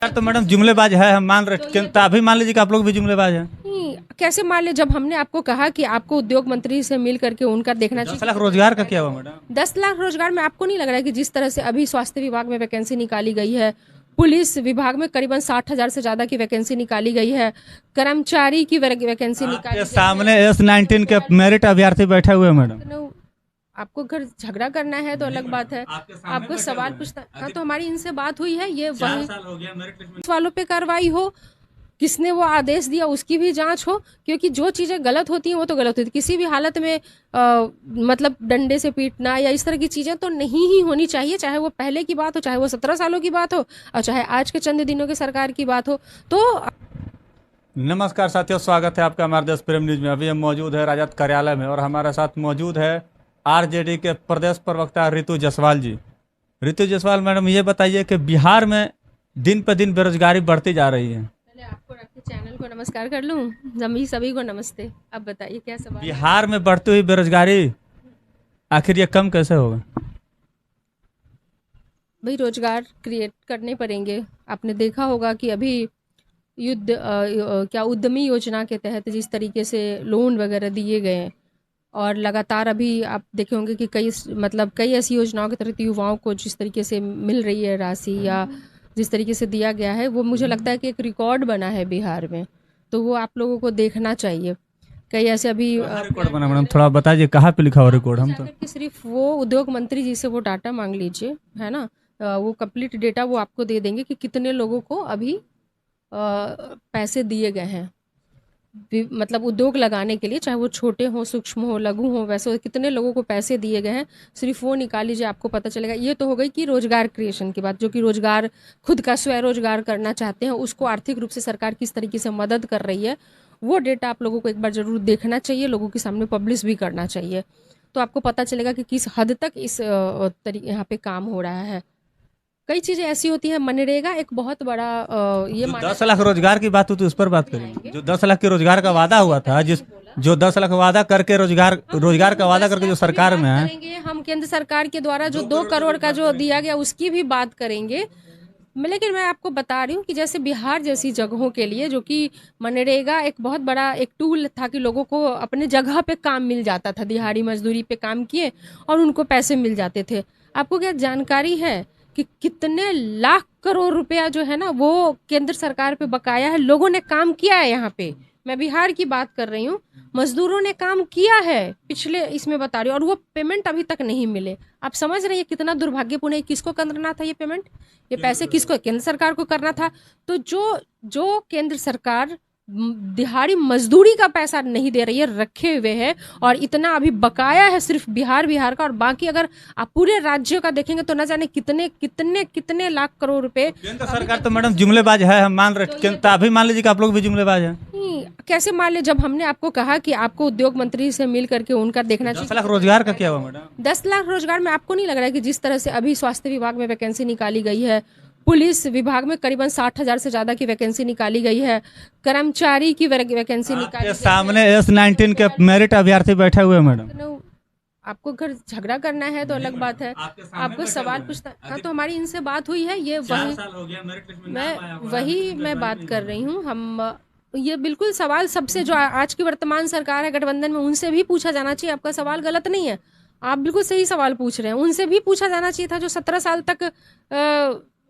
यार तो मैडम जुमलेबाज है, हम मान रहे, तो अभी मान लीजिए कि आप लोग भी जुमलेबाज हैं। नहीं, कैसे मान ले, जब हमने आपको कहा कि आपको उद्योग मंत्री से मिल करके उनका देखना 10 चाहिए। लाख रोजगार का क्या हुआ मैडम? 10 लाख रोजगार में आपको नहीं लग रहा है कि जिस तरह से अभी स्वास्थ्य विभाग में वैकेंसी निकाली गई है, पुलिस विभाग में करीबन 60,000 से ज्यादा की वैकेंसी निकाली गई है, कर्मचारी की वैकेंसी निकाली आपके गई सामने S19 के मेरिट अभ्यर्थी बैठे हुए हैं मैडम। है। आपको अगर झगड़ा करना है तो अलग बात है, आपको सवाल पूछना। हाँ, तो हमारी इनसे बात हुई है, ये वही इस वालों पे कार्रवाई हो, किसने वो आदेश दिया उसकी भी जांच हो, क्योंकि जो चीजें गलत होती हैं वो तो गलत होती है। किसी भी हालत में मतलब डंडे से पीटना या इस तरह की चीजें तो नहीं ही होनी चाहिए, चाहे वो पहले की बात हो, चाहे वो 17 सालों की बात हो, और चाहे आज के चंद दिनों की सरकार की बात हो। तो नमस्कार साथियों, स्वागत है आपका हमारे देश प्रेम न्यूज में। अभी हम मौजूद है राजद कार्यालय में और हमारे साथ मौजूद है आरजेडी के प्रदेश प्रवक्ता रितु जायसवाल जी। रितु जायसवाल मैडम, ये बताइए कि बिहार में दिन पर दिन बेरोजगारी बढ़ती जा रही है। पहले आपको आपके चैनल को नमस्कार कर लूँ, सभी को नमस्ते। अब बताइए क्या सवाल है? बिहार में बढ़ती हुई बेरोजगारी आखिर ये कम कैसे होगा? भाई, रोजगार क्रिएट करने पड़ेंगे। आपने देखा होगा कि अभी क्या उद्यमी योजना के तहत जिस तरीके से लोन वगैरह दिए गए हैं, और लगातार अभी आप देखे होंगे कि कई ऐसी योजनाओं के तहत युवाओं को जिस तरीके से मिल रही है राशि, या जिस तरीके से दिया गया है, वो मुझे लगता है कि एक रिकॉर्ड बना है बिहार में। तो वो आप लोगों को देखना चाहिए। कई ऐसे अभी रिकॉर्ड बना मैडम, थोड़ा बताइए कहाँ पे लिखा हुआ रिकॉर्ड? हम तो कि सिर्फ वो उद्योग मंत्री जी से वो डाटा मांग लीजिए, है ना। वो कंप्लीट डेटा वो आपको दे देंगे कि कितने लोगों को अभी पैसे दिए गए हैं, मतलब उद्योग लगाने के लिए, चाहे वो छोटे हो, सूक्ष्म हो, लघु हो, वैसे कितने लोगों को पैसे दिए गए हैं, सिर्फ वो निकाल लीजिए, आपको पता चलेगा। ये तो हो गई कि रोजगार क्रिएशन की बात, जो कि रोजगार खुद का स्वरोजगार करना चाहते हैं, उसको आर्थिक रूप से सरकार किस तरीके से मदद कर रही है, वो डेटा आप लोगों को एक बार जरूर देखना चाहिए, लोगों के सामने पब्लिश भी करना चाहिए। तो आपको पता चलेगा कि किस हद तक इस यहाँ पे काम हो रहा है। कई चीजें ऐसी होती है, मनरेगा एक बहुत बड़ा ये 10 लाख रोजगार की बात हुई तो उस पर बात करेंगे। जो 10 लाख के रोजगार का वादा हुआ था, जो 10 लाख वादा करके रोजगार का वादा करके जो सरकार में है, करेंगे हम। केंद्र सरकार के द्वारा जो 2 करोड़ का जो दिया गया उसकी भी बात करेंगे। लेकिन मैं आपको बता रही हूँ कि जैसे बिहार जैसी जगहों के लिए, जो कि मनरेगा एक बहुत बड़ा एक टूल था कि लोगों को अपने जगह पे काम मिल जाता था, दिहाड़ी मजदूरी पे काम किए और उनको पैसे मिल जाते थे। आपको क्या जानकारी है कि कितने लाख करोड़ रुपया जो है ना वो केंद्र सरकार पे बकाया है? लोगों ने काम किया है यहाँ पे, मैं बिहार की बात कर रही हूँ, मजदूरों ने काम किया है पिछले इसमें बता रही हूँ, और वो पेमेंट अभी तक नहीं मिले। आप समझ रहे हैं कितना दुर्भाग्यपूर्ण है? किसको करना था ये पेमेंट? ये पैसे किसको? केंद्र सरकार को करना था। तो जो केंद्र सरकार दिहाड़ी मजदूरी का पैसा नहीं दे रही है, रखे हुए है, और इतना अभी बकाया है सिर्फ बिहार का, और बाकी अगर आप पूरे राज्यों का देखेंगे तो न जाने कितने कितने कितने लाख करोड़ रुपए। केंद्र सरकार तो मैडम जुमलेबाज है, हम मान रहे, तो अभी मान लीजिए कि आप लोग भी जुमलेबाज हैं। कैसे मान ले, जब हमने आपको कहा कि आपको उद्योग मंत्री से मिल करके उनका देखना चाहिए। 10 लाख रोजगार का क्या हुआ मैडम? 10 लाख रोजगार में आपको नहीं लग रहा है कि जिस तरह से अभी स्वास्थ्य विभाग में वैकेंसी निकाली गई है, पुलिस विभाग में करीबन 60,000 से ज्यादा की वैकेंसी निकाली गई है, कर्मचारी की वैकेंसी निकाली गई है। सामने S19 के मेरिट अभ्यर्थी बैठे हुए हैं मैडम। आपको अगर झगड़ा करना है तो अलग बात है, आपको सवाल पूछना। हाँ, तो हमारी इनसे बात हुई है, ये मैं बात कर रही हूँ। हम ये बिल्कुल सवाल सबसे, जो आज की वर्तमान सरकार है गठबंधन में, उनसे भी पूछा जाना चाहिए। आपका सवाल गलत नहीं है, आप बिल्कुल सही सवाल पूछ रहे हैं। उनसे भी पूछा जाना चाहिए था जो 17 साल तक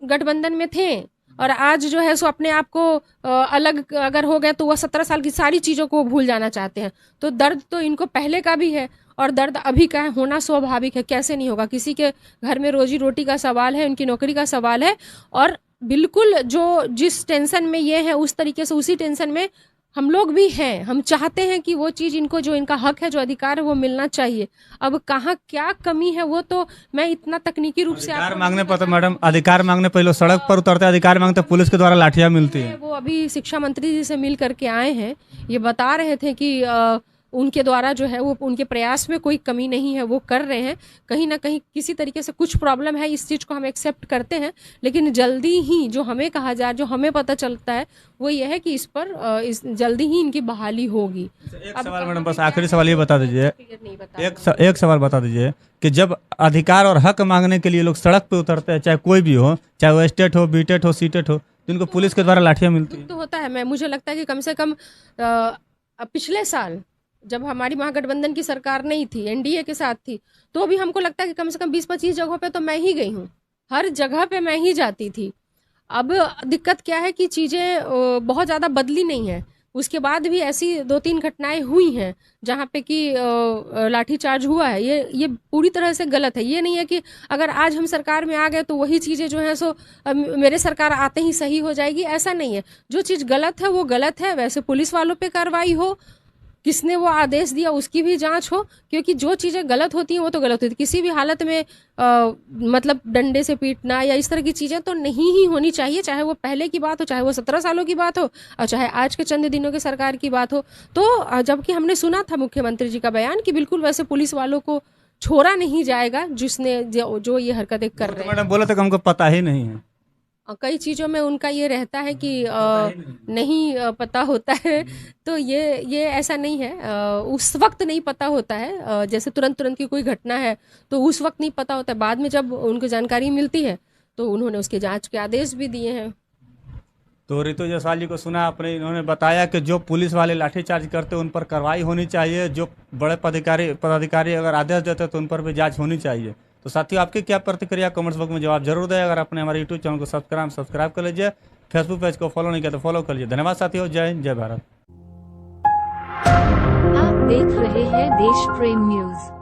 गठबंधन में थे, और आज जो है सो अपने आप को अलग अगर हो गए तो वह 17 साल की सारी चीज़ों को भूल जाना चाहते हैं। तो दर्द तो इनको पहले का भी है और दर्द अभी का है, होना स्वाभाविक है, कैसे नहीं होगा। किसी के घर में रोजी रोटी का सवाल है, उनकी नौकरी का सवाल है, और बिल्कुल जो जिस टेंशन में ये है उस तरीके से उसी टेंशन में हम लोग भी हैं। हम चाहते हैं कि वो चीज़ इनको, जो इनका हक है, जो अधिकार है, वो मिलना चाहिए। अब कहाँ क्या कमी है वो तो मैं इतना तकनीकी रूप से अधिकार मांगने पर तो मैडम, अधिकार मांगने पर लोग सड़क पर उतरते, अधिकार मांगते पुलिस के द्वारा लाठियां मिलती है। वो अभी शिक्षा मंत्री जी से मिल करके आए हैं, ये बता रहे थे कि उनके द्वारा जो है वो उनके प्रयास में कोई कमी नहीं है, वो कर रहे हैं। कहीं ना कहीं किसी तरीके से कुछ प्रॉब्लम है, इस चीज़ को हम एक्सेप्ट करते हैं, लेकिन जल्दी ही जो हमें कहा जाए, जो हमें पता चलता है वो ये है कि इस पर जल्दी ही इनकी बहाली होगी। एक सवाल मैडम, बस आखिरी सवाल ये बता दीजिए, एक सवाल बता दीजिए कि जब अधिकार और हक मांगने के लिए लोग सड़क पे उतरते हैं, चाहे कोई भी हो, चाहे वो स्टेट हो, बीटेट हो, सीटेट हो, जिनको पुलिस के द्वारा लाठियां मिलती हैं? तो होता है। मुझे लगता है कि कम से कम पिछले साल जब हमारी महागठबंधन की सरकार नहीं थी, एनडीए के साथ थी, तो भी हमको लगता है कि कम से कम 20-25 जगहों पे तो मैं ही गई हूँ, हर जगह पे मैं ही जाती थी। अब दिक्कत क्या है कि चीज़ें बहुत ज़्यादा बदली नहीं है। उसके बाद भी ऐसी 2-3 घटनाएं हुई हैं जहाँ पे कि लाठीचार्ज हुआ है। ये पूरी तरह से गलत है। ये नहीं है कि अगर आज हम सरकार में आ गए तो वही चीज़ें जो हैं सो मेरे सरकार आते ही सही हो जाएगी, ऐसा नहीं है। जो चीज़ गलत है वो गलत है। वैसे पुलिस वालों पे कार्रवाई हो, किसने वो आदेश दिया उसकी भी जांच हो, क्योंकि जो चीज़ें गलत होती हैं वो तो गलत होती है। किसी भी हालत में मतलब डंडे से पीटना या इस तरह की चीज़ें तो नहीं ही होनी चाहिए, चाहे वो पहले की बात हो, चाहे वो 17 सालों की बात हो, और चाहे आज के चंद दिनों की सरकार की बात हो। तो जबकि हमने सुना था मुख्यमंत्री जी का बयान कि बिल्कुल वैसे पुलिस वालों को छोड़ा नहीं जाएगा जिसने जो ये हरकतें कर रहे हैं। मैडम बोले थे कि हमको पता ही नहीं है। कई चीज़ों में उनका ये रहता है कि नहीं पता होता है। तो ये ऐसा नहीं है। उस वक्त नहीं पता होता है। जैसे तुरंत की कोई घटना है तो उस वक्त नहीं पता होता है। बाद में जब उनको जानकारी मिलती है तो उन्होंने उसके जांच के आदेश भी दिए हैं। तो रितु जायसवाल जी को सुना आपने, इन्होंने बताया कि जो पुलिस वाले लाठीचार्ज करते हैं उन पर कार्रवाई होनी चाहिए, जो बड़े पदाधिकारी अगर आदेश देते हैं तो उन पर भी जांच होनी चाहिए। तो साथियों, आपकी क्या प्रतिक्रिया कमेंट्स बॉक्स में जवाब जरूर दें। अगर आपने हमारे यूट्यूब चैनल को सब्सक्राइब कर लीजिए, फेसबुक पेज को फॉलो नहीं किया तो फॉलो कर लीजिए। धन्यवाद साथियों, जय हिंद, जय भारत। आप देख रहे हैं देश प्रेम न्यूज।